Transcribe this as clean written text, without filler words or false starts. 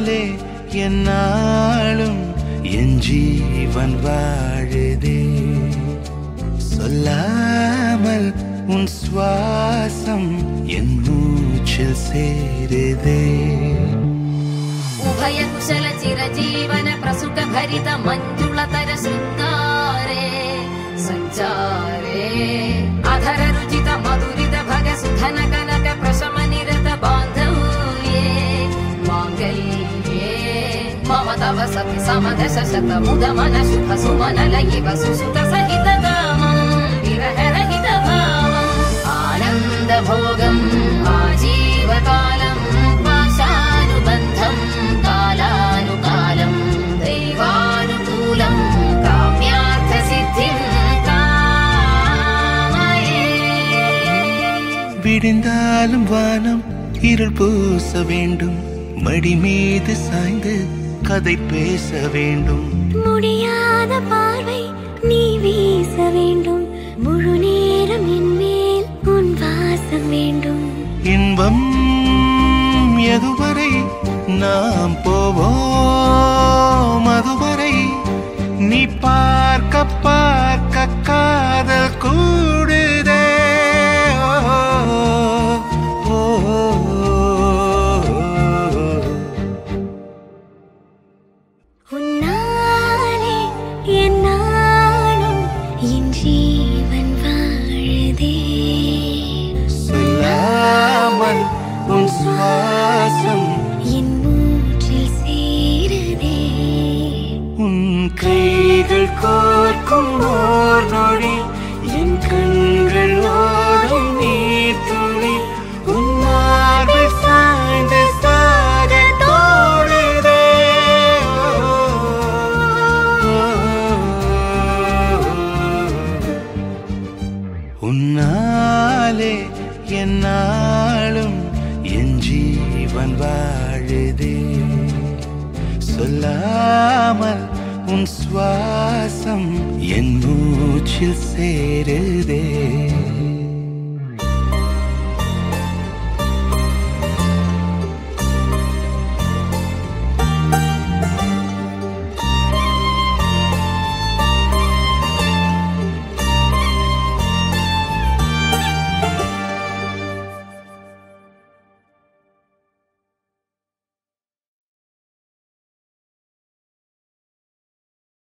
உன்னாலே என்னாலும் என் ஜீவன் வாழுதே சொல்லாமல் உன் சுவாசம் என் மூச்சில் சேருதே उभय कुशल चिरजीवन प्रसुख भरित मंजुलतर शृंगारे संचारे अधर रुचित मधुरित भग सुधन कनक प्रशम निरत बांधव्ये मांगल्ये मम तव सति समदश शत मुद मन शुभ सुमन लयि वसुसुत सहित कामं विरह रहित भावं आनंद भोगं आजीवकालं पाशानुबन्धं कालानुकालं दैवानुकूलं काम्यार्थ सिद्धिं कामये விடிந்தாலும் வானம் இருள் பூச வேண்டும் மடி மீது சாய்ந்து கதை பேச வேண்டும் முடியாத பார்வை நீ வீச வேண்டும் முழு நேரம் என் மேல் உன் வாசம் வேண்டும் இன்பம் எதுவரை நாம் போவோம் அதுவரை நீ பார்க்க பார்க்க காதல் கூடுதே உன்னாலே என்னாலும் என் ஜீவன் வாழுதே சொல்லாமல் உன் சுவாசம் என் மூச்சில் சேருதே உன் கைகள் கோர்க்கும் ஓர் நொடி என் கண்கள் ஓடும் நீர் துளி உன் மார்பில் சாய்ந்து சாக தோடுதே உன்னாலே என்னாலும் என் ஜீவன் வாழுதே சொல்லாமல் உன் சுவாசம் என் மூச்சில் சேருதே